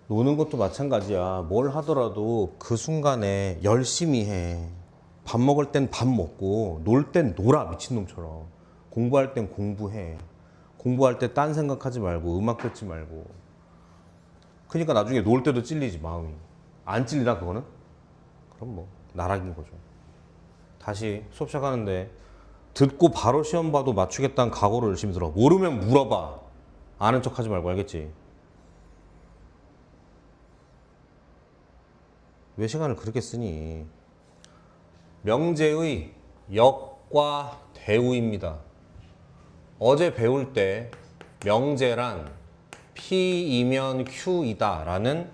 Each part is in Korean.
노는 것도 마찬가지야. 뭘 하더라도 그 순간에 열심히 해. 밥 먹을 땐 밥 먹고 놀 땐 놀아, 미친놈처럼. 공부할 땐 공부해. 공부할 때 딴 생각하지 말고 음악 듣지 말고. 그러니까 나중에 놀 때도 찔리지, 마음이. 안 찔리나 그거는? 그럼 뭐 나락인 거죠. 다시 수업 시작하는데 듣고 바로 시험 봐도 맞추겠다는 각오를 열심히 들어. 모르면 물어봐. 아는 척 하지 말고, 알겠지? 왜 시간을 그렇게 쓰니? 명제의 역과 대우입니다. 어제 배울 때 명제란 P이면 Q이다 라는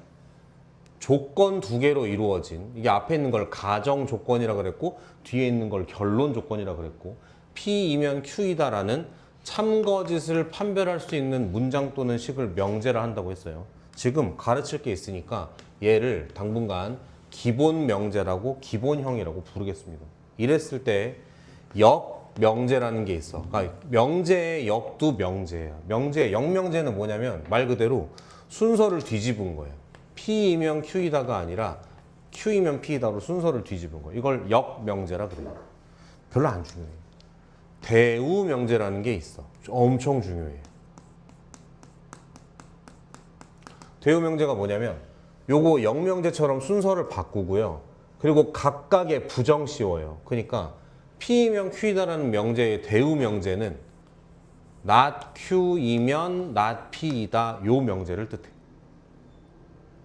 조건 두 개로 이루어진, 이게 앞에 있는 걸 가정 조건이라 그랬고 뒤에 있는 걸 결론 조건이라 그랬고, P이면 Q이다 라는 참거짓을 판별할 수 있는 문장 또는 식을 명제라 한다고 했어요. 지금 가르칠 게 있으니까 얘를 당분간 기본 명제라고, 기본형이라고 부르겠습니다. 이랬을 때 역 명제라는 게 있어. 그러니까 명제의 역도 명제야. 명제의 역명제는 뭐냐면 말 그대로 순서를 뒤집은 거예요. P이면 Q이다가 아니라 Q이면 P이다로 순서를 뒤집은 거예요. 이걸 역명제라 그래요. 별로 안 중요해. 대우 명제라는 게 있어. 엄청 중요해. 대우 명제가 뭐냐면 요거 역명제처럼 순서를 바꾸고요. 그리고 각각의 부정 씌워요. 그러니까 P이면 Q이다라는 명제의 대우 명제는 not Q이면 not P이다 요 명제를 뜻해.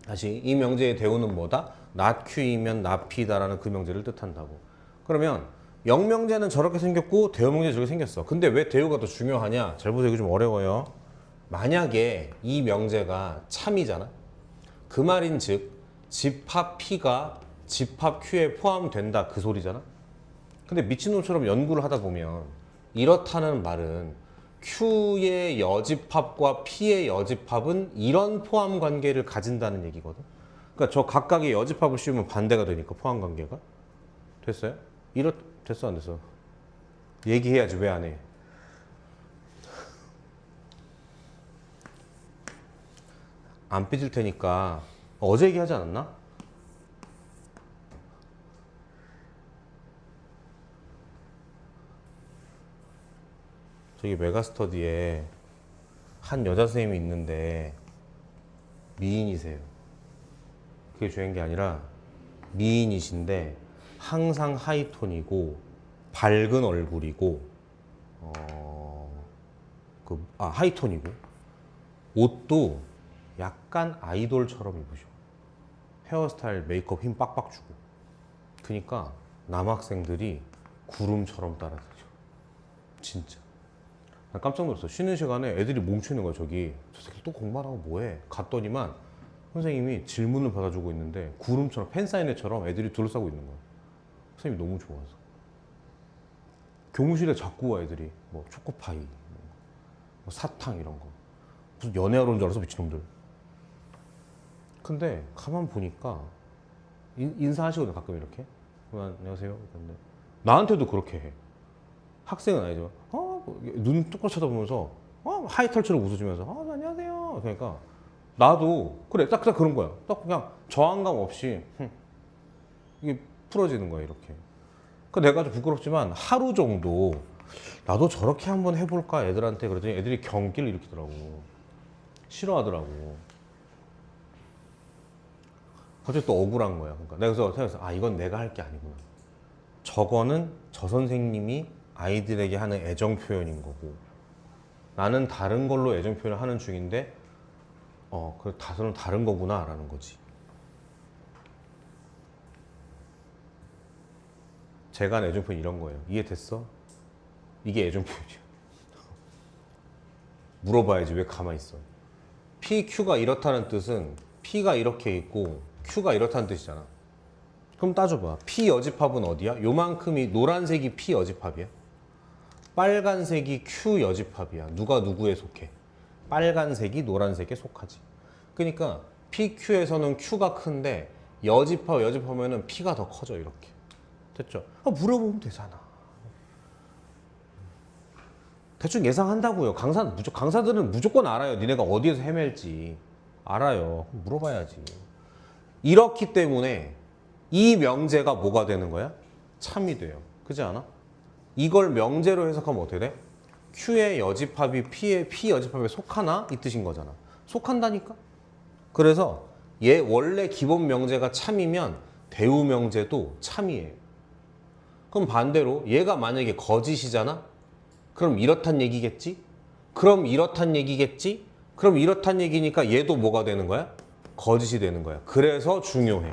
다시 이 명제의 대우는 뭐다? not Q이면 not P다라는 그 명제를 뜻한다고. 그러면 역명제는 저렇게 생겼고 대우 명제 저렇게 생겼어. 근데 왜 대우가 더 중요하냐? 잘 보세요. 이거 좀 어려워요. 만약에 이 명제가 참이잖아. 그 말인즉 집합 P가 집합 Q에 포함된다 그 소리잖아. 근데 미친놈처럼 연구를 하다 보면 이렇다는 말은 Q의 여집합과 P의 여집합은 이런 포함 관계를 가진다는 얘기거든. 그러니까 저 각각의 여집합을 씌우면 반대가 되니까 포함 관계가 됐어요? 됐어 안 됐어? 얘기해야지. 왜 안 해? 안 삐질 테니까 어제 얘기하지 않았나? 저기 메가스터디에 한 여자 선생님이 있는데 미인이세요. 그게 중요한 게 아니라 미인이신데 항상 하이톤이고 밝은 얼굴이고 하이톤이고 옷도 약간 아이돌처럼 입으셔. 헤어스타일, 메이크업 힘 빡빡 주고. 그러니까 남학생들이 구름처럼 따라다녀. 진짜. 나 깜짝 놀랐어. 쉬는 시간에 애들이 뭉치는 거야. 저기 저 새끼 또 공부하라고 뭐해? 갔더니만 선생님이 질문을 받아주고 있는데 구름처럼 팬사인회처럼 애들이 둘러싸고 있는 거야. 선생님이 너무 좋아서. 교무실에 자꾸 와 애들이. 뭐 초코파이, 뭐 사탕 이런 거. 무슨 연애하러 온 줄 알았어 미친놈들. 근데 가만 보니까 인사하시거든 가끔 이렇게. 안녕하세요. 근데 나한테도 그렇게 해. 학생은 아니지만 눈 똑바로 쳐다보면서 하이털처럼 웃어주면서 안녕하세요. 그러니까 나도 그래 딱 그런 거야. 딱 그냥 저항감 없이 이게 풀어지는 거야 이렇게. 그 내가 좀 부끄럽지만 하루 정도 나도 저렇게 한번 해볼까 애들한테 그랬더니 애들이 경기를 일으키더라고. 싫어하더라고. 갑자기 또 억울한 거야. 그러니까 내가 그래서 생각했어. 이건 내가 할 게 아니구나. 저거는 저 선생님이 아이들에게 하는 애정 표현인 거고 나는 다른 걸로 애정 표현을 하는 중인데 그 다소는 다른 거구나 라는 거지. 제가 하는 애정 표현 이런 거예요. 이해됐어? 이게 애정 표현이야. 물어봐야지 왜 가만히 있어. PQ가 이렇다는 뜻은 P가 이렇게 있고 Q가 이렇다는 뜻이잖아. 그럼 따져봐. P 여집합은 어디야? 요만큼이 노란색이 P 여집합이야? 빨간색이 Q 여집합이야. 누가 누구에 속해? 빨간색이 노란색에 속하지. 그러니까 PQ에서는 Q가 큰데 여집합하면은 P가 더 커져 이렇게. 됐죠? 물어보면 되잖아. 대충 예상한다고요. 강사들은 무조건 알아요. 니네가 어디에서 헤맬지. 알아요. 물어봐야지. 이렇기 때문에 이 명제가 뭐가 되는 거야? 참이 돼요. 그렇지 않아? 이걸 명제로 해석하면 어떻게 돼? Q의 여집합이 P의 P 여집합에 속하나? 이 뜻인 거잖아. 속한다니까? 그래서 얘 원래 기본 명제가 참이면 대우 명제도 참이에요. 그럼 반대로 얘가 만약에 거짓이잖아? 그럼 이렇단 얘기겠지? 그럼 이렇단 얘기겠지? 그럼 이렇단 얘기니까 얘도 뭐가 되는 거야? 거짓이 되는 거야. 그래서 중요해.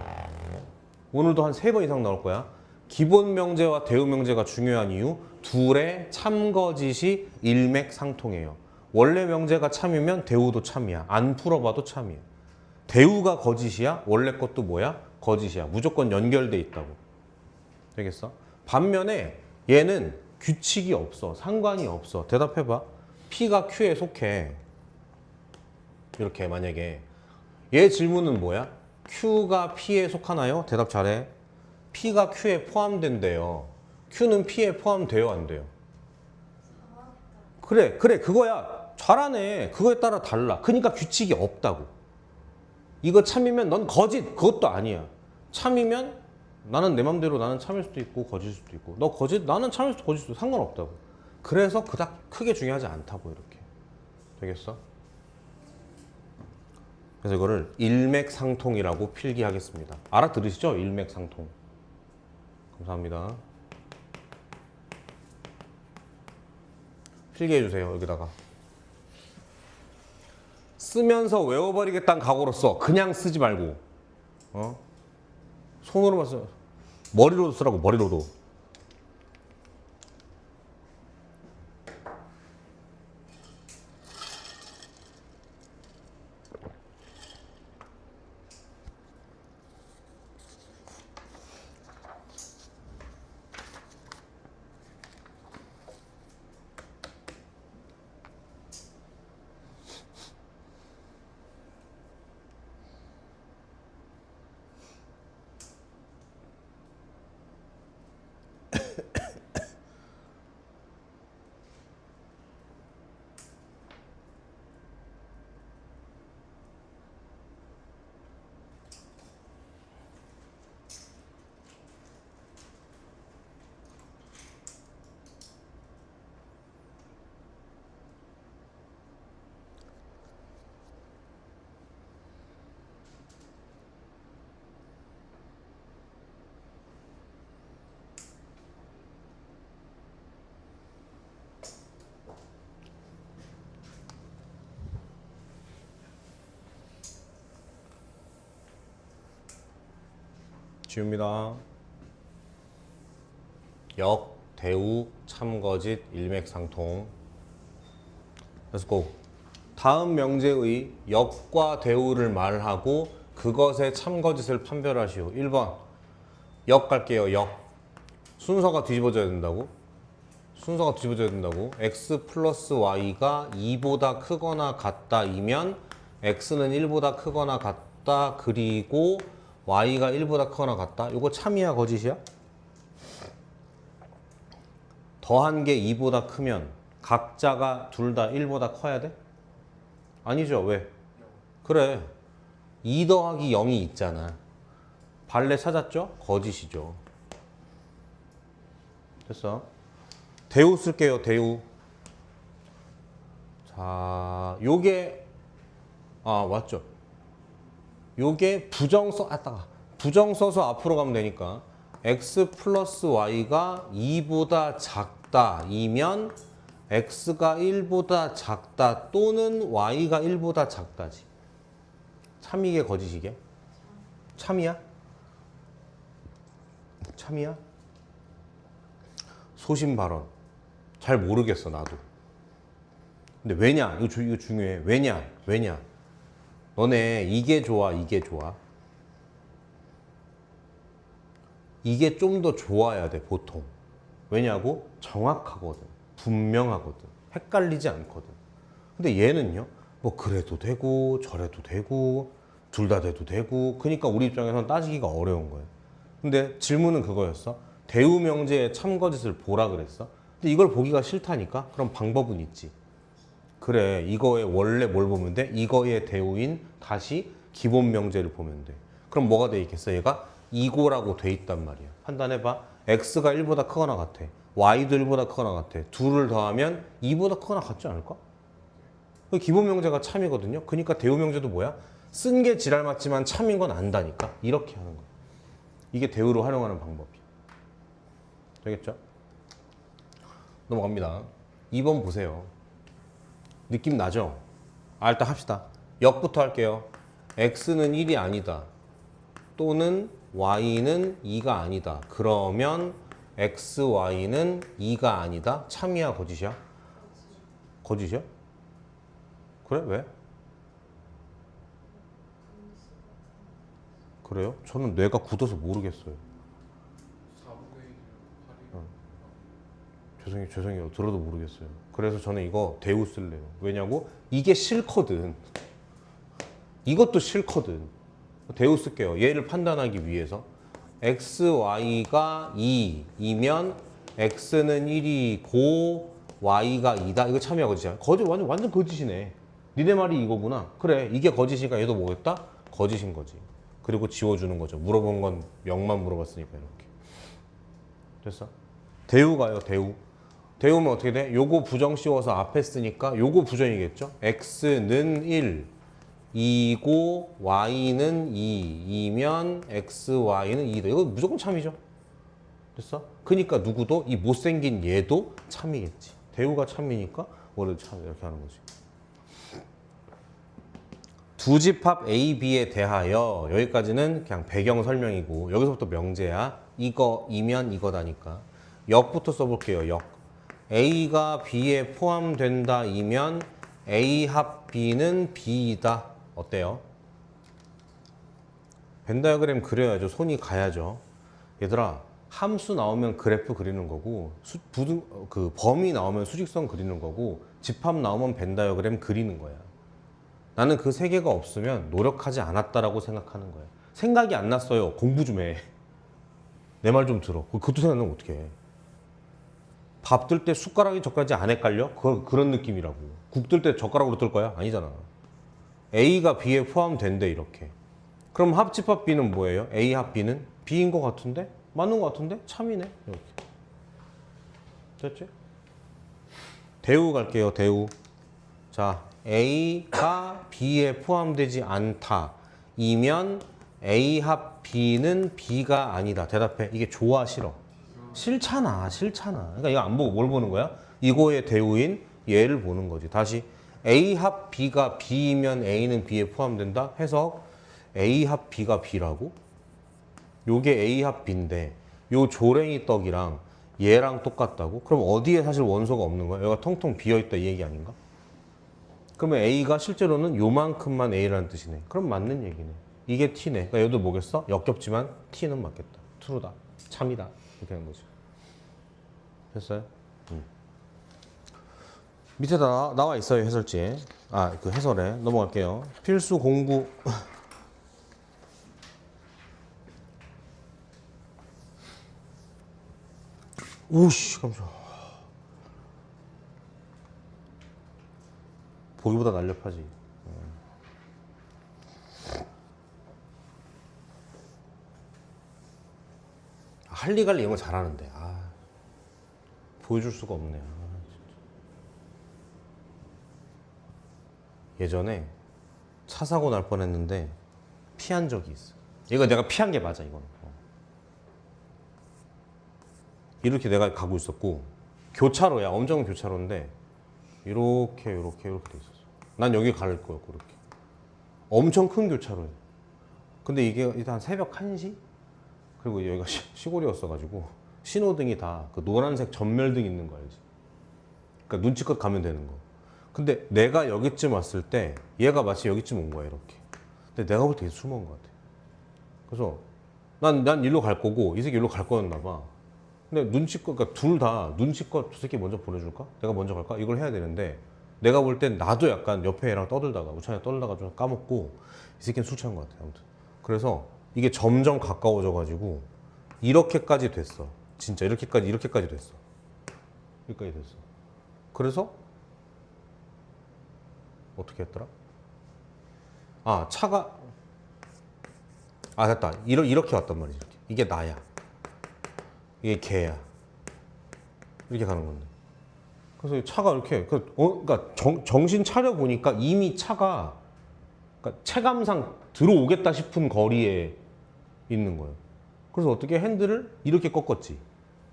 오늘도 한 3번 이상 나올 거야. 기본 명제와 대우 명제가 중요한 이유, 둘의 참거짓이 일맥상통해요. 원래 명제가 참이면 대우도 참이야. 안 풀어봐도 참이야. 대우가 거짓이야? 원래 것도 뭐야? 거짓이야. 무조건 연결돼 있다고. 되겠어? 반면에 얘는 규칙이 없어. 상관이 없어. 대답해봐. P가 Q에 속해. 이렇게 만약에 얘 질문은 뭐야? Q가 P에 속하나요? 대답 잘해. P가 Q에 포함된대요. Q는 P에 포함돼요? 안 돼요? 그래 그거야. 잘하네. 그거에 따라 달라. 그러니까 규칙이 없다고. 이거 참이면 넌 거짓. 그것도 아니야. 참이면 나는 내 맘대로 나는 참일 수도 있고 거짓일 수도 있고 너 거짓? 나는 참일 수도 거짓일 수도 상관없다고. 그래서 그닥 크게 중요하지 않다고 이렇게. 되겠어? 그래서 이거를 일맥상통이라고 필기하겠습니다. 알아들으시죠? 일맥상통. 감사합니다. 필기해주세요. 여기다가. 쓰면서 외워버리겠다는 각오로 써. 그냥 쓰지 말고. 손으로만 써. 머리로도 쓰라고. 머리로도. 지웁니다. 역, 대우, 참거짓, 일맥상통. Let's go. 다음 명제의 역과 대우를 말하고 그것의 참거짓을 판별하시오. 1번. 역 갈게요. 역. 순서가 뒤집어져야 된다고? 순서가 뒤집어져야 된다고? x 플러스 y가 2보다 크거나 같다이면 x는 1보다 크거나 같다. 그리고 y가 1보다 크거나 같다. 이거 참이야 거짓이야? 더한 게 2보다 크면 각자가 둘 다 1보다 커야 돼? 아니죠. 왜? 그래. 2 더하기 0이 있잖아. 발레 찾았죠? 거짓이죠. 됐어. 대우 쓸게요. 대우. 자, 요게 맞죠? 요게 부정 써서 앞으로 가면 되니까 x 플러스 y가 2보다 작다 이면 x가 1보다 작다 또는 y가 1보다 작다지. 참이게 거짓이게? 참이야? 참이야? 소신 발언. 잘 모르겠어 나도. 근데 왜냐? 이거 중요해. 왜냐? 너네 이게 좋아, 이게 좋아? 이게 좀 더 좋아야 돼, 보통. 왜냐고? 정확하거든. 분명하거든. 헷갈리지 않거든. 근데 얘는요, 뭐 그래도 되고, 저래도 되고, 둘 다 돼도 되고, 그러니까 우리 입장에서는 따지기가 어려운 거예요. 근데 질문은 그거였어. 대우 명제의 참거짓을 보라 그랬어. 근데 이걸 보기가 싫다니까? 그럼 방법은 있지. 그래, 이거의 원래 뭘 보면 돼? 이거의 대우인 다시 기본 명제를 보면 돼. 그럼 뭐가 돼 있겠어? 얘가 이고라고 돼 있단 말이야. 판단해봐. x가 1보다 크거나 같아. y도 1보다 크거나 같아. 둘을 더하면 2보다 크거나 같지 않을까? 기본 명제가 참이거든요. 그러니까 대우 명제도 뭐야? 쓴 게 지랄 맞지만 참인 건 안다니까. 이렇게 하는 거야. 이게 대우로 활용하는 방법이야. 되겠죠? 넘어갑니다. 2번 보세요. 느낌 나죠? 일단 합시다. 역부터 할게요. x는 1이 아니다. 또는 y는 2가 아니다. 그러면 x, y는 2가 아니다. 참이야, 거짓이야? 거짓이야? 그래? 왜? 그래요? 저는 뇌가 굳어서 모르겠어요. 죄송해요. 들어도 모르겠어요. 그래서 저는 이거 대우 쓸래요. 왜냐고? 이게 싫거든. 이것도 싫거든. 대우 쓸게요. 얘를 판단하기 위해서. x, y가 2이면 x는 1이고 y가 2다. 이거 참이야, 거짓이야? 거짓, 완전 거짓이네. 니네 말이 이거구나. 그래, 이게 거짓이니까 얘도 뭐겠다? 거짓인 거지. 그리고 지워주는 거죠. 물어본 건 0만 물어봤으니까 이렇게. 됐어? 대우가요, 대우. 대우면 어떻게 돼? 요거 부정 씌워서 앞에 쓰니까 요거 부정이겠죠? x는 1, 2고 y는 2이면 x, y는 2다. 이거 무조건 참이죠. 됐어? 그러니까 누구도 이 못생긴 얘도 참이겠지. 대우가 참이니까 원래 참 이렇게 하는 거지. 두 집합 A, B에 대하여 여기까지는 그냥 배경 설명이고 여기서부터 명제야. 이거이면 이거다니까. 역부터 써볼게요. 역. A가 B에 포함된다 이면 A 합 B는 B이다. 어때요? 벤 다이어그램 그려야죠. 손이 가야죠. 얘들아, 함수 나오면 그래프 그리는 거고 범위 나오면 수직선 그리는 거고 집합 나오면 벤 다이어그램 그리는 거야. 나는 그 세 개가 없으면 노력하지 않았다라고 생각하는 거야. 생각이 안 났어요. 공부 좀 해. 내 말 좀 들어. 그것도 생각하면 어떡해. 밥 뜰 때 숟가락이 젓가락이 안 헷갈려? 그런 느낌이라고. 국 뜰 때 젓가락으로 뜰 거야? 아니잖아. A가 B에 포함된대 이렇게. 그럼 합집합 B는 뭐예요? A 합 B는 B인 것 같은데? 맞는 것 같은데? 참이네. 이렇게. 됐지? 대우 갈게요. 대우. 자, A가 B에 포함되지 않다. 이면 A 합 B는 B가 아니다. 대답해. 이게 좋아, 싫어? 싫잖아. 그러니까 이거 안 보고 뭘 보는 거야? 이거의 대우인 얘를 보는 거지. 다시 A 합 B가 B이면 A는 B에 포함된다. 해석. A 합 B가 B라고? 요게 A 합 B인데 요 조랭이 떡이랑 얘랑 똑같다고? 그럼 어디에 사실 원소가 없는 거야? 여기가 텅텅 비어있다 이 얘기 아닌가? 그러면 A가 실제로는 요만큼만 A라는 뜻이네. 그럼 맞는 얘기네. 이게 T네. 그러니까 얘도 뭐겠어? 역겹지만 T는 맞겠다. true다. 참이다. 이렇게 하는 거지. 됐어요? 밑에 나와 있어요, 해설지에. 그 해설에. 넘어갈게요. 필수 공부. 오씨, 깜짝이야. 보기보다 날렵하지. 할리갈리 이런 거 잘하는데. 보여줄 수가 없네. 예전에 차 사고 날 뻔했는데 피한 적이 있어. 이거 내가 피한 게 맞아, 이건. 이렇게 내가 가고 있었고 교차로야. 엄청 교차로인데 이렇게 돼 있었어. 난 여기 갈 거였고 이렇게. 엄청 큰 교차로야. 근데 이게 일단 새벽 1시? 그리고 여기가 시골이었어가지고 신호등이 다 그 노란색 전멸등 있는 거 알지? 그러니까 눈치껏 가면 되는 거. 근데 내가 여기쯤 왔을 때 얘가 마치 여기쯤 온 거야 이렇게. 근데 내가 볼 때 숨은 것 같아. 그래서 난 일로 갈 거고 이 새끼 일로 갈 거였나 봐. 근데 눈치껏, 그러니까 둘 다 눈치껏 저 새끼 먼저 보내줄까? 내가 먼저 갈까? 이걸 해야 되는데 내가 볼 땐 나도 약간 옆에 애랑 떠들다가 우찬이 떠들다가 좀 까먹고 이 새끼는 술 취한 것 같아. 아무튼 그래서 이게 점점 가까워져가지고 이렇게까지 됐어. 진짜 이렇게까지 됐어. 여기까지 됐어. 그래서 어떻게 했더라? 아, 차가 됐다. 이렇게 왔단 말이지. 이게 나야. 이게 걔야. 이렇게 가는 건데. 그래서 차가 이렇게 그러니까 정신 차려 보니까 이미 차가 그러니까 체감상 들어오겠다 싶은 거리에 있는 거예요. 그래서 어떻게 핸들을 이렇게 꺾었지.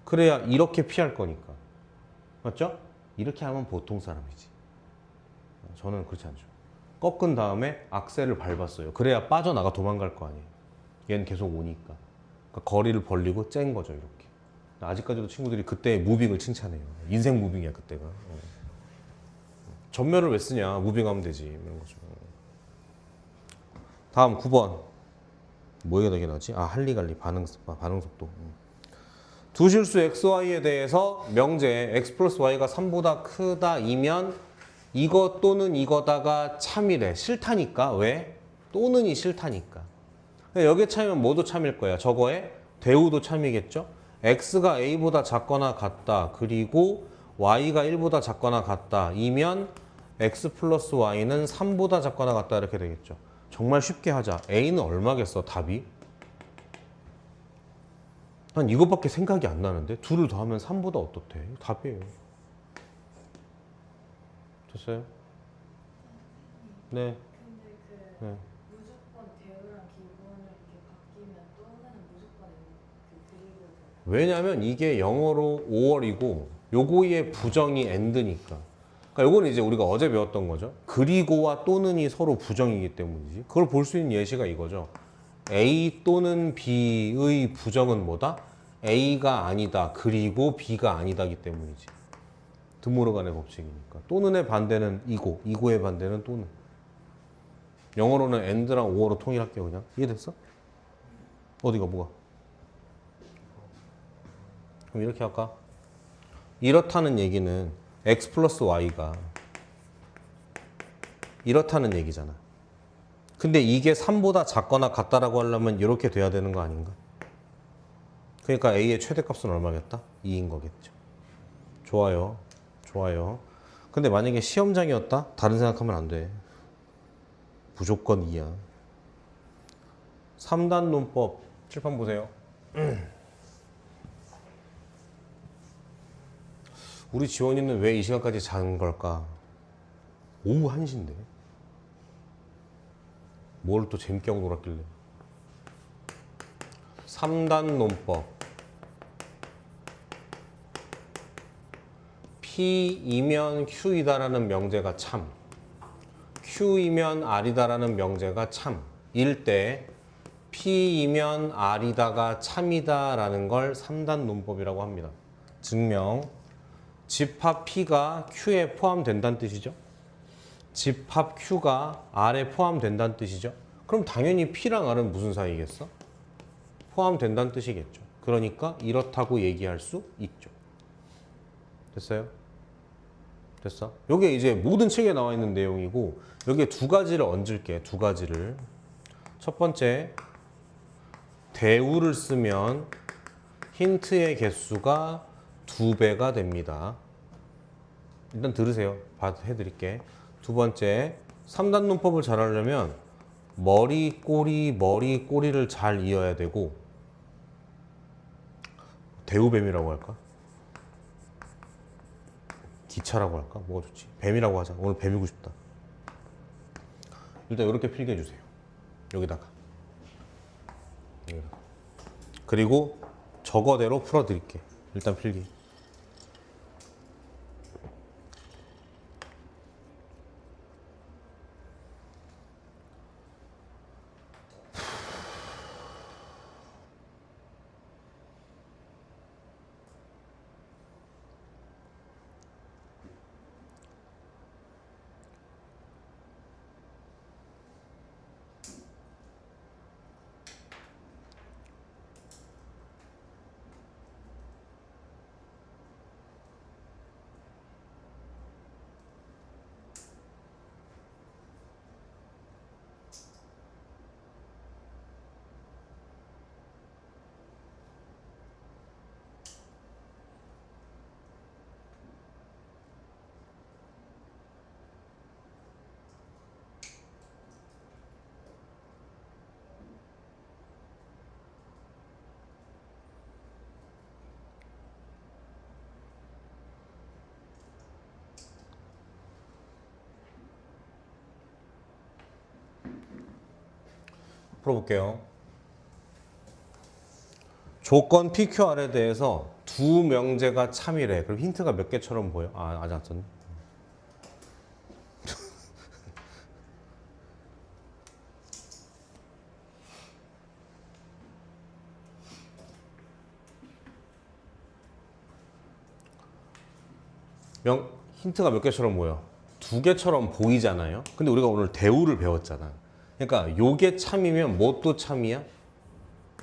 그래야 이렇게 피할 거니까. 맞죠? 이렇게 하면 보통 사람이지. 저는 그렇지 않죠. 꺾은 다음에 악셀을 밟았어요. 그래야 빠져나가 도망갈 거 아니에요. 얘는 계속 오니까. 그러니까 거리를 벌리고 짠 거죠, 이렇게. 아직까지도 친구들이 그때의 무빙을 칭찬해요. 인생 무빙이야, 그때가. 전멸을 왜 쓰냐? 무빙하면 되지. 이런 거죠. 다음 9번. 뭐가 되게 나지? 할리갈리 반응 속도. 두 실수 xy에 대해서 명제 x 플러스 y가 3보다 크다이면 이거 또는 이거다가 참이래. 싫다니까. 왜? 또는이 싫다니까. 여기에 참이면 뭐도 참일 거야. 저거에 대우도 참이겠죠. x가 a보다 작거나 같다. 그리고 y가 1보다 작거나 같다. 이면 x 플러스 y는 3보다 작거나 같다. 이렇게 되겠죠. 정말 쉽게 하자. a는 얼마겠어, 답이? 난 이것밖에 생각이 안 나는데 둘을 더하면 3보다 어떻대? 답이에요. 됐어요? 네. 근데 네. 무조건 대우랑 기본을 이렇게 바뀌면 또는 무조건 그리고 왜냐면 이게 영어로 5월이고 요거의 부정이 and니까. 그러니까 요거는 이제 우리가 어제 배웠던 거죠. 그리고와 또는이 서로 부정이기 때문이지. 그걸 볼 수 있는 예시가 이거죠. A 또는 B의 부정은 뭐다? A가 아니다. 그리고 B가 아니다기 때문이지. 드모르간의 법칙이니까. 또는의 반대는 이고의 반대는 또는. 영어로는 and랑 5어로 통일할게요, 그냥. 이해됐어? 어디가 뭐가? 그럼 이렇게 할까? 이렇다는 얘기는 x 플러스 y가 이렇다는 얘기잖아. 근데 이게 3보다 작거나 같다라고 하려면 이렇게 돼야 되는 거 아닌가? 그러니까 a의 최대값은 얼마겠다? 2인 거겠죠. 좋아요. 좋아요. 근데 만약에 시험장이었다? 다른 생각하면 안 돼. 무조건 2야. 3단 논법 칠판 보세요. 우리 지원이는 왜 이 시간까지 자는 걸까? 오후 1시인데. 뭘 또 재밌게 하고 놀았길래. 3단 논법. P이면 Q이다라는 명제가 참. Q이면 R이다라는 명제가 참. 일 때 P이면 R이다가 참이다라는 걸 3단 논법이라고 합니다. 증명. 집합 P가 Q에 포함된다는 뜻이죠. 집합 Q가 R에 포함된다는 뜻이죠. 그럼 당연히 P랑 R은 무슨 사이겠어? 포함된다는 뜻이겠죠. 그러니까 이렇다고 얘기할 수 있죠. 됐어요? 됐어? 이게 이제 모든 책에 나와 있는 내용이고 여기에 두 가지를 얹을게. 두 가지를. 첫 번째, 대우를 쓰면 힌트의 개수가 2배가 됩니다. 일단 들으세요. 해드릴게. 두 번째, 3단 논법을 잘 하려면 머리, 꼬리를 잘 이어야 되고 대우뱀이라고 할까? 기차라고 할까? 뭐가 좋지? 뱀이라고 하자. 오늘 뱀이고 싶다. 일단 이렇게 필기해 주세요. 여기다가. 그리고 저거대로 풀어드릴게. 일단 필기. 풀어볼게요. 조건 PQR에 대해서 두 명제가 참이래. 그럼 힌트가 몇 개처럼 보여? 아직 안 썼네. 힌트가 몇 개처럼 보여? 두 개처럼 보이잖아요. 근데 우리가 오늘 대우를 배웠잖아. 그러니까 요게 참이면 뭣도 참이야?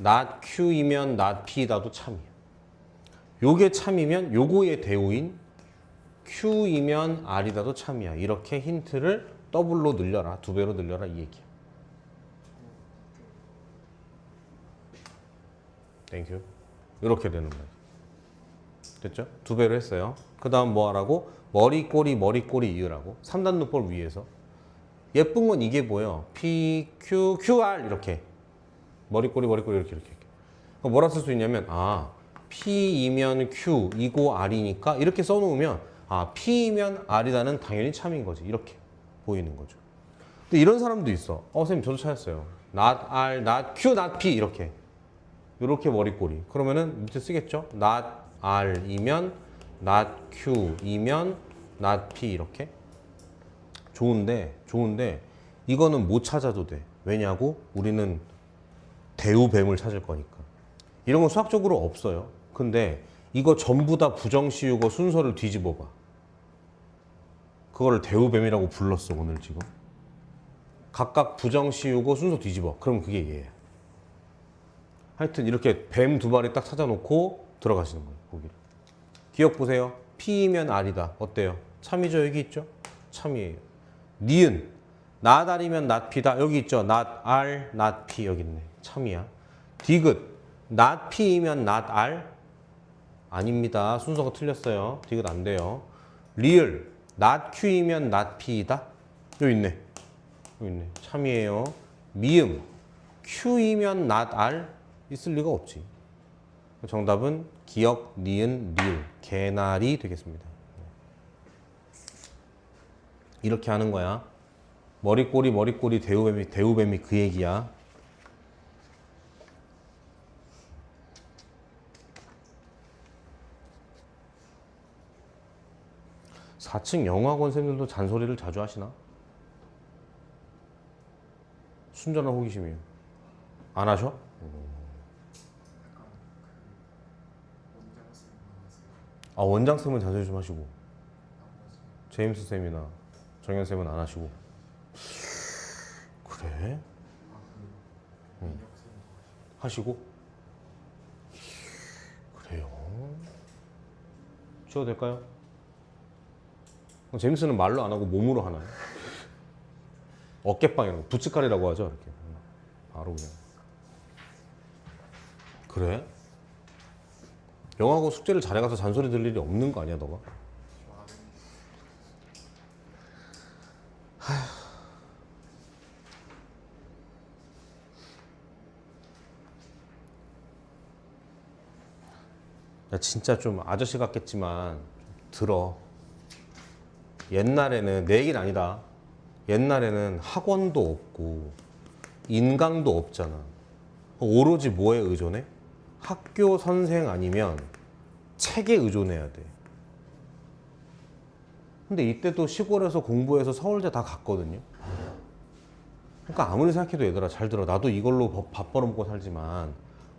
not Q이면 not P다도 참이야. 요게 참이면 요거의 대우인 Q이면 R이다도 참이야. 이렇게 힌트를 더블로 늘려라. 두 배로 늘려라 이 얘기야. 땡큐. 이렇게 되는 거야. 됐죠? 두 배로 했어요. 그 다음 뭐 하라고? 머리 꼬리 이으라고. 3단 누법 위에서. 예쁜 건 이게 보여. P, Q, QR 이렇게. 머리 꼬리 이렇게. 그럼 뭐라 쓸 수 있냐면 P이면 Q 이고 R이니까 이렇게 써놓으면 P이면 R이다는 당연히 참인 거지. 이렇게 보이는 거죠. 근데 이런 사람도 있어. 선생님 저도 찾았어요. not R, not Q, not P 이렇게. 이렇게 머리 꼬리. 그러면은 밑에 쓰겠죠? not R이면 not Q이면 not P 이렇게. 좋은데 이거는 못 찾아도 돼. 왜냐고? 우리는 대우뱀을 찾을 거니까. 이런 건 수학적으로 없어요. 근데 이거 전부 다 부정 씌우고 순서를 뒤집어 봐. 그거를 대우뱀이라고 불렀어 오늘 지금. 각각 부정 씌우고 순서 뒤집어. 그럼 그게 얘야. 하여튼 이렇게 뱀 두 마리 딱 찾아놓고 들어가시는 거예요. 거기를. 기억 보세요. P이면 R이다. 어때요? 참이죠. 여기 있죠? 참이에요. 니은 not R이면 not P다. 여기 있죠. not R, not P 여기 있네. 참이야. 디귿 not P이면 not R? 아닙니다. 순서가 틀렸어요. 디귿 안 돼요. 리을 not Q이면 not P이다. 여기 있네. 참이에요. 미음 Q이면 not R? 있을 리가 없지. 정답은 기역, 니은, 리을, 개나리 되겠습니다. 이렇게 하는 거야. 머리 꼬리 대우뱀이 그 얘기야. 4층 영어학원 쌤들도 잔소리를 자주 하시나? 순전한 호기심이에요. 안 하셔? 원장쌤은 잔소리 좀 하시고 제임스 쌤이나 정현 쌤은 안 하시고. 그래? 하시고? 그래요? 쉬어도 될까요? 제임스는 말로 안 하고 몸으로 하나요? 어깨빵 이런 거 부츠칼이라고 하죠. 이렇게 바로 그냥. 그래? 영어하고 숙제를 잘해가서 잔소리 들을 일이 없는 거 아니야 너가? 야, 진짜 좀 아저씨 같겠지만 들어. 옛날에는 내 얘기는 아니다. 옛날에는 학원도 없고 인강도 없잖아. 오로지 뭐에 의존해? 학교 선생 아니면 책에 의존해야 돼. 근데 이때도 시골에서 공부해서 서울대 다 갔거든요. 그러니까 아무리 생각해도 얘들아 잘 들어. 나도 이걸로 밥 벌어먹고 살지만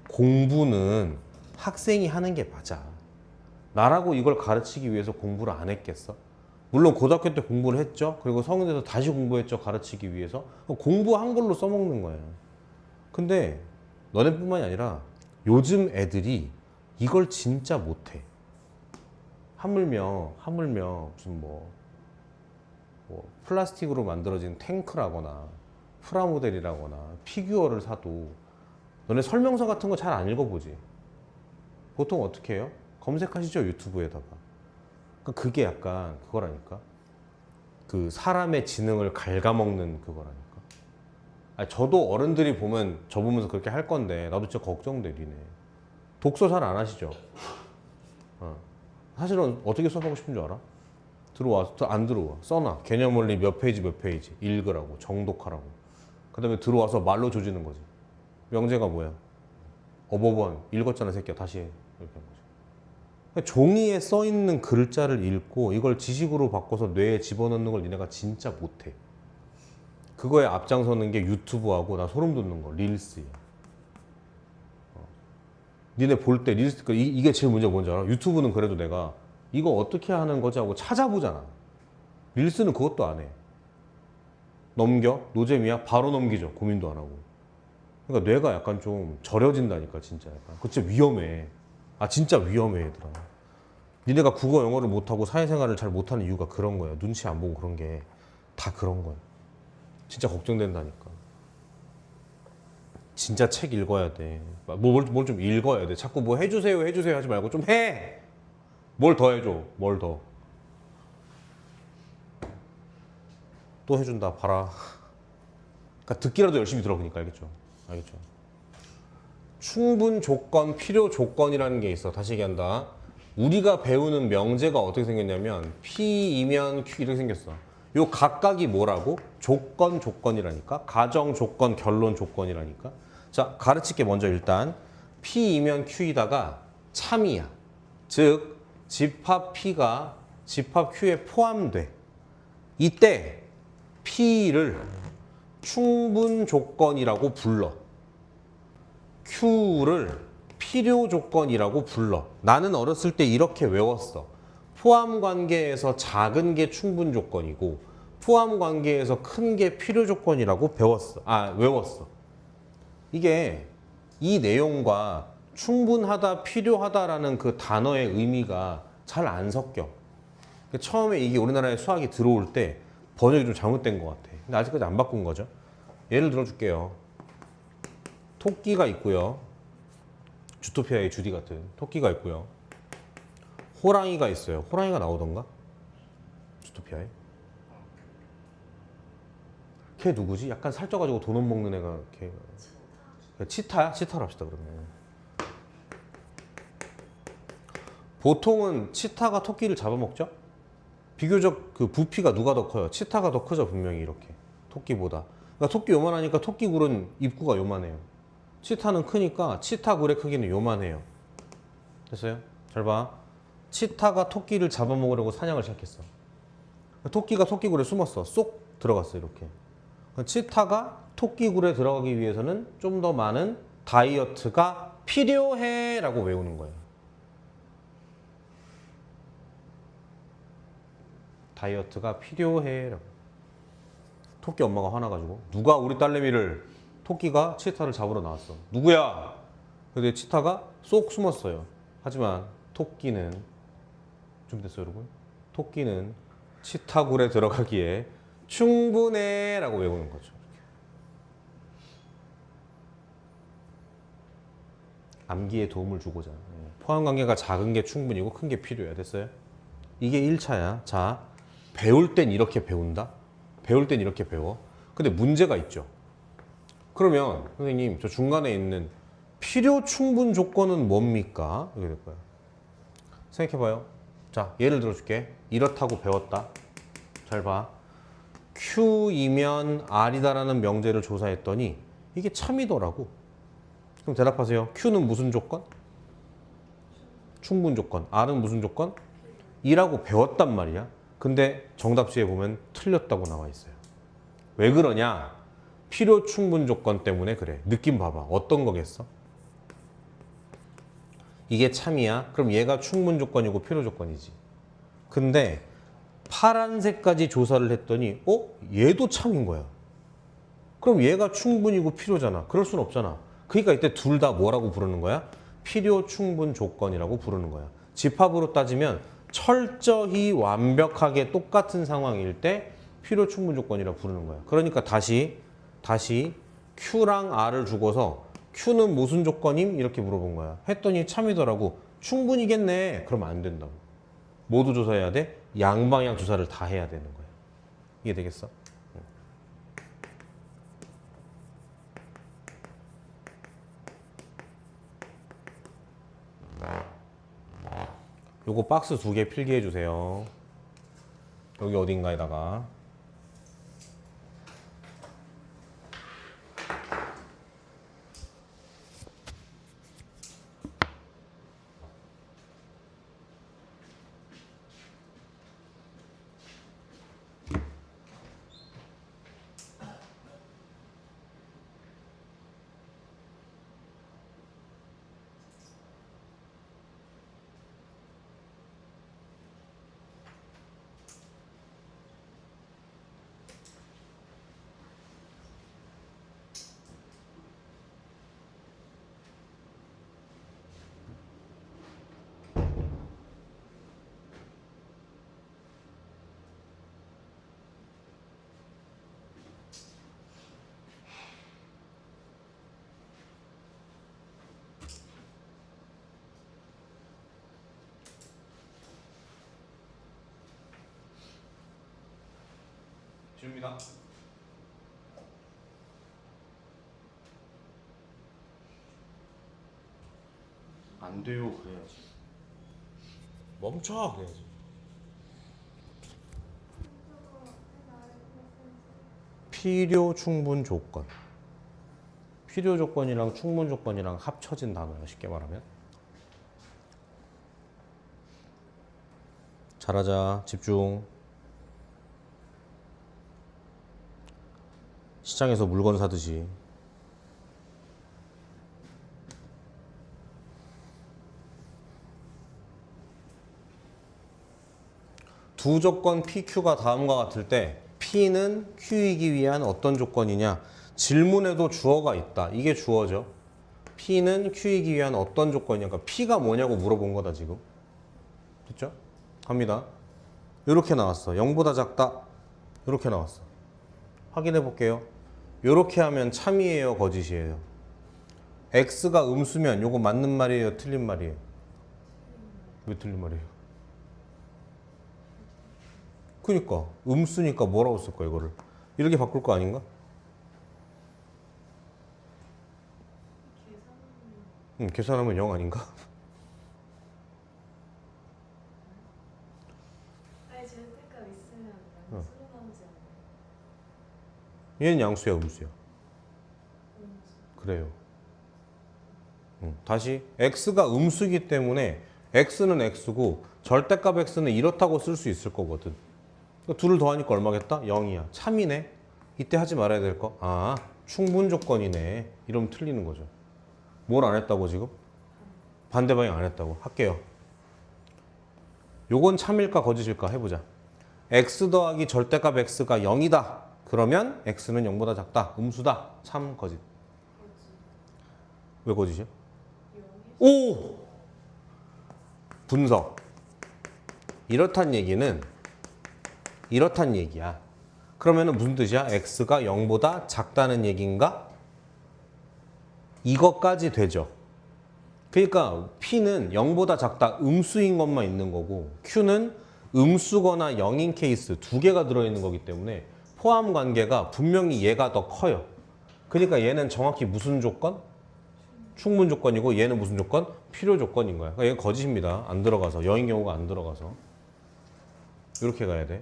공부는 학생이 하는 게 맞아. 나라고 이걸 가르치기 위해서 공부를 안 했겠어? 물론 고등학교 때 공부를 했죠. 그리고 성인 돼서 다시 공부했죠. 가르치기 위해서. 공부한 걸로 써먹는 거야. 근데 너네뿐만이 아니라 요즘 애들이 이걸 진짜 못해. 하물며 무슨 뭐 플라스틱으로 만들어진 탱크라거나 프라모델이라거나 피규어를 사도 너네 설명서 같은 거 잘 안 읽어보지. 보통 어떻게 해요? 검색하시죠, 유튜브에다가. 그러니까 그게 약간 그거라니까. 그 사람의 지능을 갉아먹는 그거라니까. 아니, 저도 어른들이 보면 저 보면서 그렇게 할 건데 나도 진짜 걱정돼. 니네 독서 잘 안 하시죠? 사실은 어떻게 수업하고 싶은 줄 알아? 들어와서 안 들어와. 써놔. 개념 원리 몇 페이지 읽으라고. 정독하라고. 그 다음에 들어와서 말로 조지는 거지. 명제가 뭐야? 어버번 읽었잖아 새끼야. 다시 해. 이렇게 하는 거죠. 그러니까 종이에 써 있는 글자를 읽고 이걸 지식으로 바꿔서 뇌에 집어넣는 걸 니네가 진짜 못해. 그거에 앞장서는 게 유튜브하고 나 소름 돋는 거 릴스야. 니네 볼 때 릴스 이게 제일 문제가 뭔지 알아? 유튜브는 그래도 내가 이거 어떻게 하는 거지 하고 찾아보잖아. 릴스는 그것도 안 해. 넘겨? 노잼이야? 바로 넘기죠. 고민도 안 하고. 그러니까 뇌가 약간 좀 절여진다니까 진짜 약간. 그거 진짜 위험해. 아 진짜 위험해 얘들아. 니네가 국어 영어를 못하고 사회생활을 잘 못하는 이유가 그런 거야. 눈치 안 보고 그런 게 다 그런 거야. 진짜 걱정된다니까. 진짜 책 읽어야 돼. 뭘 좀 읽어야 돼. 자꾸 뭐 해주세요 하지 말고 좀 해. 뭘 더 해줘. 뭘 더. 또 해준다. 봐라. 그러니까 듣기라도 열심히 들어. 그러니까 알겠죠? 알겠죠? 충분 조건, 필요 조건이라는 게 있어. 다시 얘기한다. 우리가 배우는 명제가 어떻게 생겼냐면 P이면 Q 이렇게 생겼어. 요 각각이 뭐라고? 조건, 조건이라니까. 가정 조건, 결론 조건이라니까. 자, 가르칠 게 먼저 일단 P이면 Q이다가 참이야. 즉 집합 P가 집합 Q에 포함돼. 이때 P를 충분 조건이라고 불러. Q를 필요 조건이라고 불러. 나는 어렸을 때 이렇게 외웠어. 포함 관계에서 작은 게 충분 조건이고 포함 관계에서 큰 게 필요 조건이라고 외웠어. 이게 이 내용과 충분하다, 필요하다라는 그 단어의 의미가 잘 안 섞여. 처음에 이게 우리나라에 수학이 들어올 때 번역이 좀 잘못된 것 같아. 근데 아직까지 안 바꾼 거죠. 예를 들어줄게요. 토끼가 있고요. 주토피아의 주디 같은 토끼가 있고요. 호랑이가 있어요. 호랑이가 나오던가? 주토피아에? 걔 누구지? 약간 살쪄가지고 돈 못 먹는 애가 걔 치타야? 치타로 합시다 그러면. 보통은 치타가 토끼를 잡아먹죠? 비교적 그 부피가 누가 더 커요? 치타가 더 크죠 분명히 이렇게 토끼보다. 그러니까 토끼 요만하니까 토끼 굴은 입구가 요만해요. 치타는 크니까 치타 굴의 크기는 요만해요. 됐어요? 잘 봐. 치타가 토끼를 잡아먹으려고 사냥을 시작했어. 토끼가 토끼 굴에 숨었어. 쏙 들어갔어 이렇게. 치타가 토끼 굴에 들어가기 위해서는 좀 더 많은 다이어트가 필요해 라고 외우는 거예요. 다이어트가 필요해 라고. 토끼 엄마가 화나가지고 누가 우리 딸내미를 토끼가 치타를 잡으러 나왔어. 누구야? 근데 치타가 쏙 숨었어요. 하지만 토끼는 준비됐어요 여러분? 토끼는 치타 굴에 들어가기에 충분해 라고 외우는 거죠. 암기에 도움을 주고자. 포함 관계가 작은 게 충분이고 큰 게 필요해. 됐어요? 이게 1차야. 자, 배울 땐 이렇게 배운다. 배울 땐 이렇게 배워. 근데 문제가 있죠. 그러면 선생님 저 중간에 있는 필요 충분 조건은 뭡니까? 이렇게 될 거야. 생각해봐요. 자, 예를 들어줄게. 이렇다고 배웠다. 잘 봐. Q이면 R이다라는 명제를 조사했더니 이게 참이더라고. 그럼 대답하세요. Q는 무슨 조건? 충분 조건. R은 무슨 조건? E라고 배웠단 말이야. 근데 정답지에 보면 틀렸다고 나와 있어요. 왜 그러냐? 필요 충분 조건 때문에 그래. 느낌 봐봐. 어떤 거겠어? 이게 참이야. 그럼 얘가 충분 조건이고 필요 조건이지. 근데 파란색까지 조사를 했더니 얘도 참인 거야. 그럼 얘가 충분이고 필요잖아. 그럴 순 없잖아. 그러니까 이때 둘 다 뭐라고 부르는 거야? 필요 충분 조건이라고 부르는 거야. 집합으로 따지면 철저히 완벽하게 똑같은 상황일 때 필요 충분 조건이라고 부르는 거야. 그러니까 다시 Q랑 R을 주고서 Q는 무슨 조건임? 이렇게 물어본 거야. 했더니 참이더라고. 충분이겠네. 그러면 안 된다고. 모두 조사해야 돼? 양방향 조사를 다 해야 되는 거야. 이해되겠어? 요거 박스 2개 필기해 주세요. 여기 어딘가에다가. 지웁니다. 안 돼요 그래야지. 멈춰 그래야지. 필요 충분 조건. 필요 조건이랑 충분 조건이랑 합쳐진 단어야 쉽게 말하면. 잘하자. 집중. 시장에서 물건 사듯이. 두 조건 PQ가 다음과 같을 때 P는 Q이기 위한 어떤 조건이냐? 질문에도 주어가 있다. 이게 주어죠. P는 Q이기 위한 어떤 조건이냐? 그러니까 P가 뭐냐고 물어본 거다 지금. 됐죠? 갑니다. 이렇게 나왔어. 0보다 작다. 이렇게 나왔어. 확인해 볼게요. 이렇게 하면 참이에요, 거짓이에요? X가 음수면 이거 맞는 말이에요, 틀린 말이에요? 왜 틀린 말이에요? 그니까 음수니까 뭐라고 쓸 거야 이거를? 이렇게 바꿀 거 아닌가? 계산하면 0 아닌가? 아니 절대값 있으면 양수로 나오지 않아요? 얘는 양수야 음수야? 음수. 그래요. 다시 x가 음수기 때문에 x는 x고 절대값 x는 이렇다고 쓸 수 있을 거거든. 그러니까 둘을 더하니까 얼마겠다? 0이야. 참이네. 이때 하지 말아야 될 거. 아, 충분 조건이네. 이러면 틀리는 거죠. 뭘 안 했다고 지금? 반대 방향 안 했다고. 할게요. 요건 참일까 거짓일까 해보자. x 더하기 절대값 x가 0이다. 그러면 x는 0보다 작다. 음수다. 참 거짓. 왜 거짓이야? 오! 분석. 이렇단 얘기는 이렇단 얘기야. 그러면은 무슨 뜻이야? x가 0보다 작다는 얘기인가? 이것까지 되죠. 그러니까 P는 0보다 작다 음수인 것만 있는 거고 Q는 음수거나 0인 케이스 두 개가 들어있는 거기 때문에 포함 관계가 분명히 얘가 더 커요. 그러니까 얘는 정확히 무슨 조건? 충분 조건이고 얘는 무슨 조건? 필요 조건인 거야. 그러니까 얘는 거짓입니다. 안 들어가서. 0인 경우가 안 들어가서. 이렇게 가야 돼.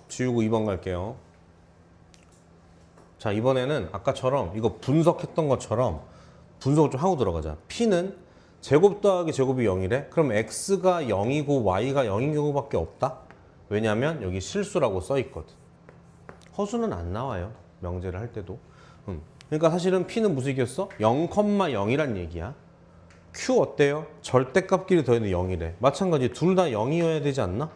지우고 2번 갈게요. 자, 이번에는 아까처럼 이거 분석했던 것처럼 분석을 좀 하고 들어가자. P는 제곱 더하기 제곱이 0이래? 그럼 X가 0이고 Y가 0인 경우밖에 없다? 왜냐면 여기 실수라고 써 있거든. 허수는 안 나와요. 명제를 할 때도. 그러니까 사실은 P는 무슨 얘기였어? 0,0이란 얘기야. Q 어때요? 절대값끼리 더해도 0이래. 마찬가지 둘 다 0이어야 되지 않나?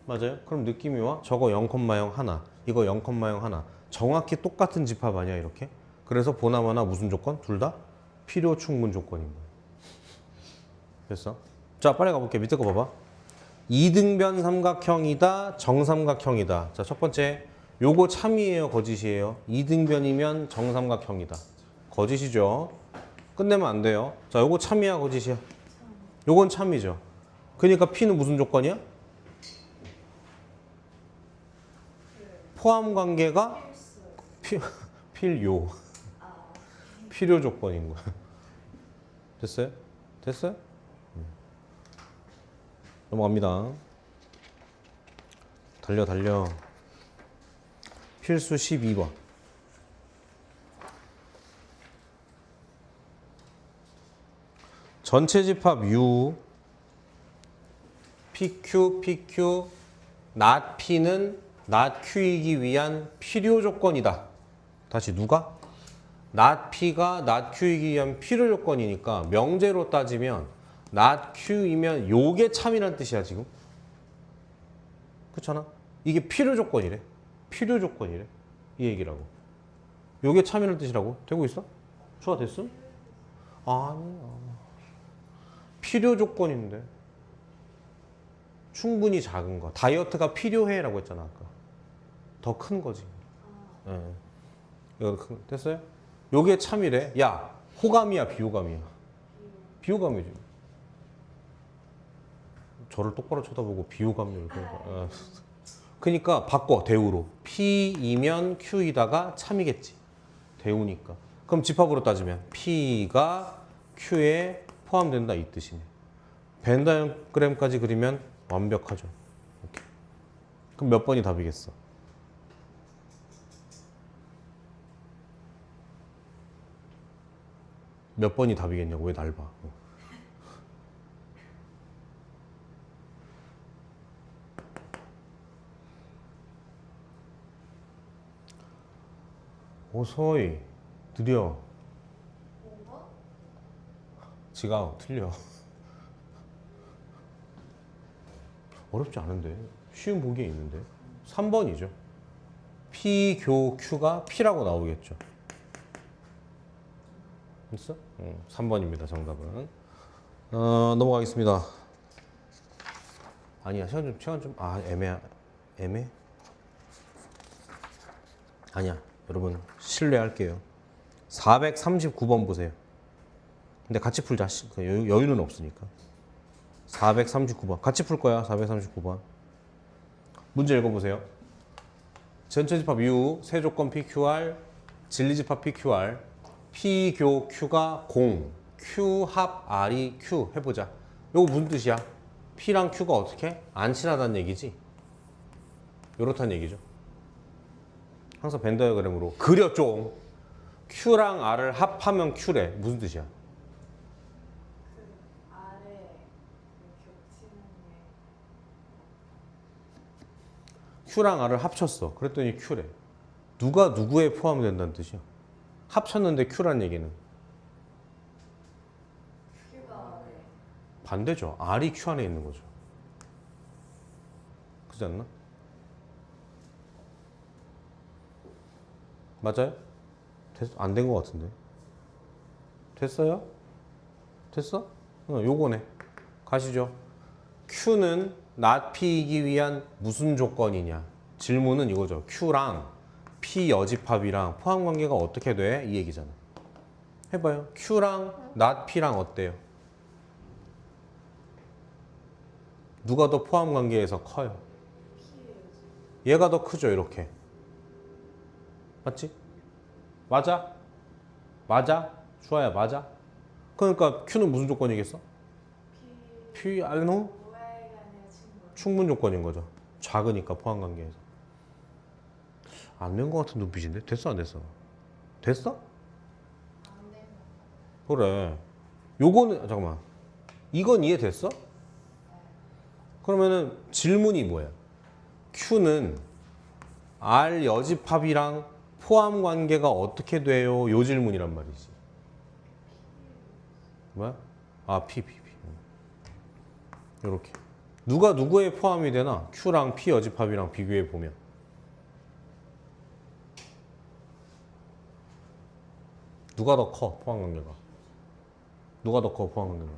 맞아요? 그럼 느낌이 와? 저거 0,0 하나, 이거 0,0 하나. 정확히 똑같은 집합 아니야 이렇게? 그래서 보나마나 무슨 조건? 둘 다 필요 충분 조건인 거야. 됐어? 자, 빨리 가볼게. 밑에 거 봐봐. 이등변 삼각형이다, 정삼각형이다. 자, 첫 번째. 요거 참이에요, 거짓이에요? 이등변이면 정삼각형이다. 거짓이죠. 끝내면 안 돼요. 자, 요거 참이야, 거짓이야? 요건 참이죠. 그러니까 P는 무슨 조건이야? 포함 관계가 필요. 필요 조건인 거야. 됐어요? 됐어요? 넘어갑니다. 달려. 필수 12번. 전체 집합 U PQ not P는 not Q이기 위한 필요 조건이다. 다시 누가? not P가 not Q이기 위한 필요 조건이니까 명제로 따지면 not Q이면 요게 참이란 뜻이야 지금. 그렇잖아? 이게 필요 조건이래. 필요 조건이래. 이 얘기라고. 요게 참이란 뜻이라고. 되고 있어? 좋아 됐음? 아니야. 필요 조건인데. 충분히 작은 거. 다이어트가 필요해 라고 했잖아 아까. 더 큰 거지. 예. 이거 됐어요? 요게 참이래. 야, 호감이야, 비호감이야? 비호감이지. 저를 똑바로 쳐다보고 비호감이라고 그러니까. 그러니까 바꿔 대우로. P이면 Q이다가 참이겠지. 대우니까. 그럼 집합으로 따지면 P가 Q에 포함된다 이 뜻이네. 벤 다이어그램까지 그리면 완벽하죠. 이렇게. 그럼 몇 번이 답이겠어? 몇 번이 답이겠냐고. 왜 날 봐. 어서이 느려. 5번? 지가 틀려. 어렵지 않은데. 쉬운 보기에 있는데. 3번이죠. P 교 Q가 P라고 나오겠죠. 됐어? 3번입니다. 정답은. 넘어가겠습니다. 아니야. 시간 좀 애매? 아니야. 여러분 신뢰할게요. 439번 보세요. 근데 같이 풀자. 여유는 없으니까. 439번. 같이 풀 거야. 439번. 문제 읽어보세요. 전체집합 U, 세조건 PQR, 진리집합 PQR, P교 Q가 공, Q 합 R이 Q 해보자. 요거 무슨 뜻이야? P랑 Q가 어떻게? 안 친하다는 얘기지? 요렇다는 얘기죠. 항상 벤 다이어그램으로 그려 좀. Q랑 R을 합하면 Q래. 무슨 뜻이야? 그 아래 겹치는 게 Q랑 R을 합쳤어. 그랬더니 Q래. 누가 누구에 포함된다는 뜻이야? 합쳤는데 Q란 얘기는 Q가 아래 반대죠. R이 Q 안에 있는 거죠. 그렇지 않나? 맞아요? 안 된 것 같은데. 됐어요? 됐어? 요거네. 가시죠. Q는 not P이기 위한 무슨 조건이냐? 질문은 이거죠. Q랑 P 여집합이랑 포함 관계가 어떻게 돼? 이 얘기잖아. 해봐요. Q랑 not P랑 어때요? 누가 더 포함 관계에서 커요? P예요. 얘가 더 크죠, 이렇게. 맞지? 맞아? 맞아? 주아야, 맞아? 그러니까 Q는 무슨 조건이겠어? P, 알노? 오해가 아니라 친구. 충분 조건인 거죠. 작으니까 포함 관계에서. 안 된 것 같은 눈빛인데? 됐어, 안 됐어? 됐어? 안된 그래. 요거는, 잠깐만. 이건 이해됐어? 그러면은 질문이 뭐야? Q는 R 여집합이랑 포함 관계가 어떻게 돼요? 요 질문이란 말이지. 뭐야? 아, P. 요렇게. 누가 누구에 포함이 되나? Q랑 P 여집합이랑 비교해 보면. 누가 더 커? 포함 관계가. 누가 더 커? 포함 관계가.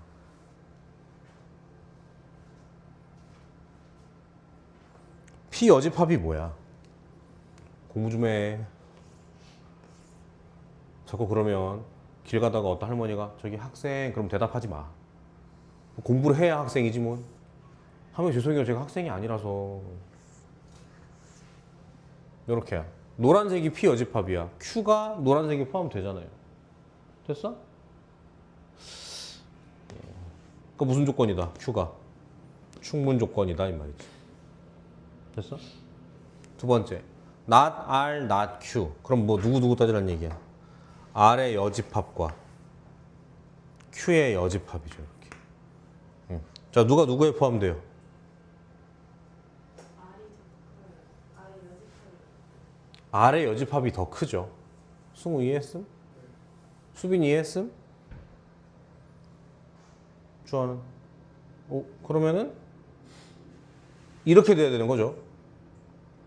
P 여집합이 뭐야? 공부 좀 해. 자꾸 그러면 길 가다가 어떤 할머니가 저기 학생 그럼 대답하지 마. 공부를 해야 학생이지 뭐. 하면 죄송해요. 제가 학생이 아니라서. 요렇게야. 노란색이 P 여집합이야. Q가 노란색이 포함되잖아요. 됐어? 그러니까 무슨 조건이다? Q가. 충분 조건이다 이 말이지. 됐어? 두 번째. not R, not Q. 그럼 뭐 누구 따지라는 얘기야? R의 여집합과 Q의 여집합이죠. 이렇게. 자, 누가 누구에 포함돼요? R이 더 커요. R이 여집합이. R의 여집합이 더 크죠. 승우 이해했음? 수빈 이해했음? 주아는? 그러면은 이렇게 돼야 되는 거죠.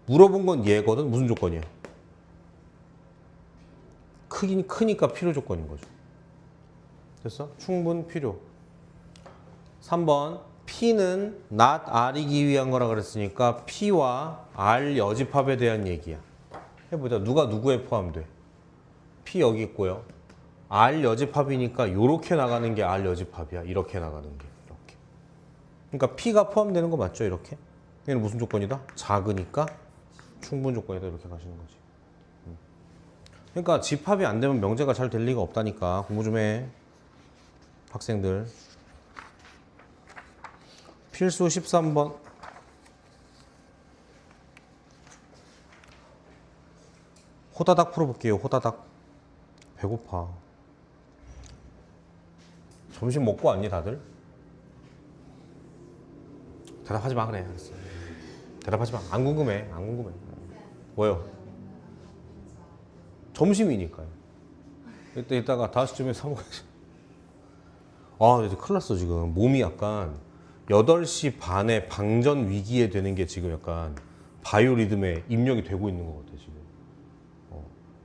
물어본 건 얘거든. 무슨 조건이야? 크니까 필요 조건인 거죠. 됐어? 충분 필요. 3번 P는 not R이기 위한 거라 그랬으니까 P와 R 여집합에 대한 얘기야. 해보자. 누가 누구에 포함돼? P 여기 있고요. R 여집합이니까 이렇게 나가는 게 R 여집합이야. 이렇게 나가는 게 이렇게. 그러니까 P가 포함되는 거 맞죠? 이렇게. 얘는 무슨 조건이다? 작으니까 충분 조건이다. 이렇게 가시는 거지. 그러니까 집합이 안 되면 명제가 잘 될 리가 없다니까. 공부 좀 해. 학생들. 필수 13번. 호다닥 풀어볼게요. 호다닥. 배고파. 점심 먹고 왔니 다들? 대답하지 마 그래. 알았어. 대답하지 마. 안 궁금해. 안 궁금해. 뭐요? 점심이니까요. 이따가 5시쯤에 사 먹어야지. 아 이제 큰일 났어 지금. 몸이 약간 8시 반에 방전 위기에 되는 게 지금 약간 바이오리듬에 입력이 되고 있는 것 같아 지금.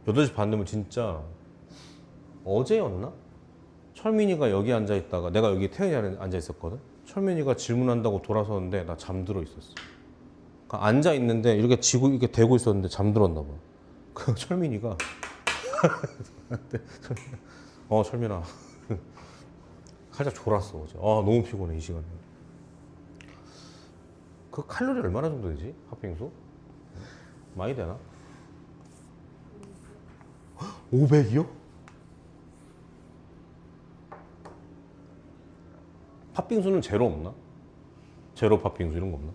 8시 반 되면 진짜 어제였나? 철민이가 여기 앉아 있다가 내가 여기 태연이 앉아 있었거든. 철민이가 질문한다고 돌아섰는데 나 잠들어 있었어. 그러니까 앉아 있는데 이렇게 지고 이렇게 대고 있었는데 잠들었나 봐. 그 철민이가 철민아 살짝 졸았어 어제. 너무 피곤해 이 시간에. 그 칼로리 얼마나 정도 되지? 팥빙수? 많이 되나? 500이요? 팥빙수는 제로 없나? 제로 팥빙수 이런 거 없나?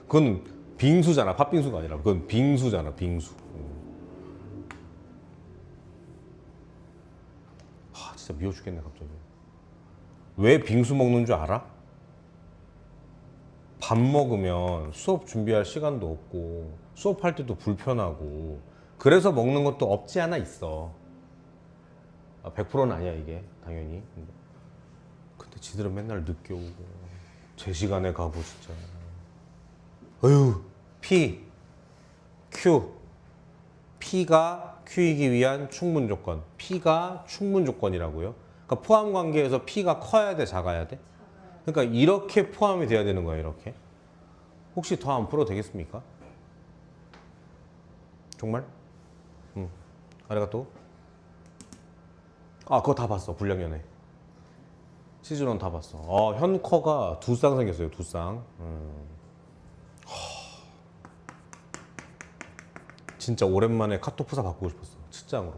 그건 빙수잖아. 팥빙수가 아니라 그건 빙수잖아. 빙수. 진짜 미워 죽겠네 갑자기. 왜 빙수 먹는 줄 알아? 밥 먹으면 수업 준비할 시간도 없고 수업할 때도 불편하고 그래서 먹는 것도 없지 않아 있어. 100%는 아니야 이게 당연히. 근데 지들은 맨날 늦게 오고 제 시간에 가고 진짜. 어휴. P, Q. P가 Q이기 위한 충분 조건. P가 충분 조건이라고요. 그러니까 포함 관계에서 P가 커야 돼, 작아야 돼? 그러니까 이렇게 포함이 돼야 되는 거예요, 이렇게. 혹시 더 안 풀어도 되겠습니까? 정말? 아리가또. 그거 다 봤어, 불량연애. 시즌1 다 봤어. 현커가 두 쌍 생겼어요, 두 쌍. 진짜 오랜만에 카톡 프사 바꾸고 싶었어. 측장으로.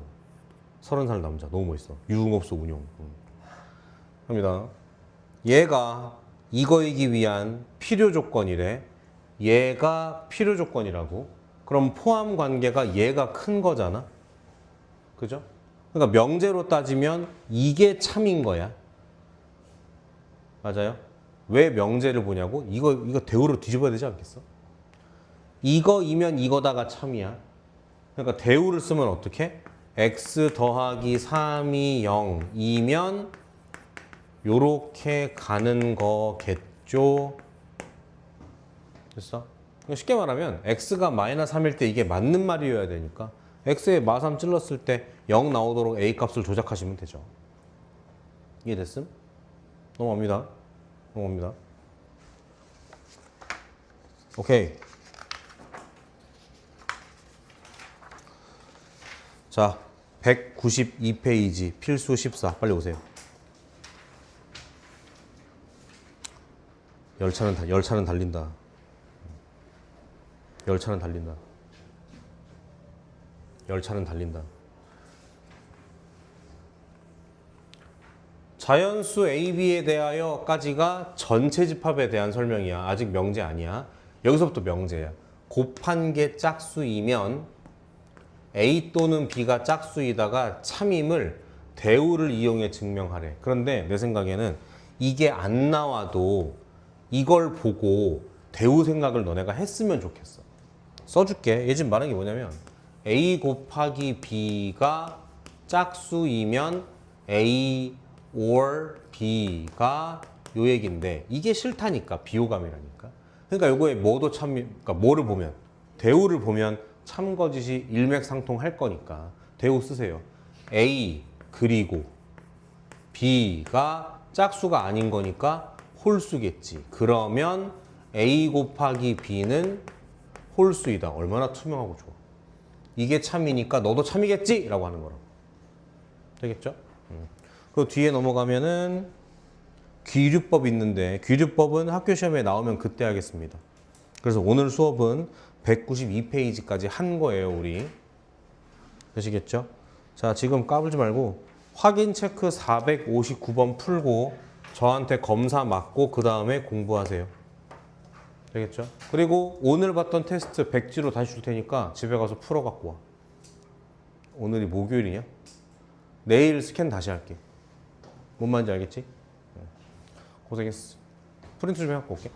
30살 남자. 너무 멋있어. 유흥업소 운용. 합니다. 얘가 이거이기 위한 필요 조건이래. 얘가 필요 조건이라고. 그럼 포함 관계가 얘가 큰 거잖아. 그죠? 그러니까 명제로 따지면 이게 참인 거야. 맞아요? 왜 명제를 보냐고? 이거 대우로 뒤집어야 되지 않겠어? 이거이면 이거다가 참이야. 그러니까 대우를 쓰면 어떻게? x 더하기 3이 0이면 요렇게 가는 거겠죠? 됐어? 쉽게 말하면 x가 마이너스 3일 때 이게 맞는 말이어야 되니까 x에 마3 찔렀을 때 0 나오도록 a 값을 조작하시면 되죠. 이해됐음? 넘어갑니다. 넘어갑니다. 오케이. 자, 192페이지 필수 14 빨리 오세요. 열차는 달린다. 열차는 달린다. 열차는 달린다. 자연수 AB에 대하여까지가 전체 집합에 대한 설명이야. 아직 명제 아니야. 여기서부터 명제야. 곱한 게 짝수이면 A 또는 B가 짝수이다가 참임을 대우를 이용해 증명하래. 그런데 내 생각에는 이게 안 나와도 이걸 보고 대우 생각을 너네가 했으면 좋겠어. 써줄게. 얘 지금 말하는 게 뭐냐면 A 곱하기 B가 짝수이면 A or B가 요 얘기인데 이게 싫다니까. 비호감이라니까. 그러니까 요거에 뭐도 참, 그러니까 뭐를 보면 대우를 보면 참거짓이 일맥상통할 거니까 대우 쓰세요. A 그리고 B가 짝수가 아닌 거니까 홀수겠지. 그러면 A 곱하기 B는 홀수이다. 얼마나 투명하고 좋아. 이게 참이니까 너도 참이겠지? 라고 하는 거라고. 되겠죠? 그 뒤에 넘어가면은 귀류법 있는데 귀류법은 학교 시험에 나오면 그때 하겠습니다. 그래서 오늘 수업은 192페이지까지 한 거예요, 우리. 되시겠죠? 자, 지금 까불지 말고 확인 체크 459번 풀고 저한테 검사 맞고 그 다음에 공부하세요. 되겠죠? 그리고 오늘 봤던 테스트 백지로 다시 줄 테니까 집에 가서 풀어 갖고 와. 오늘이 목요일이냐? 내일 스캔 다시 할게. 뭔 말인지 알겠지? 고생했어. 프린트 좀 해갖고 올게.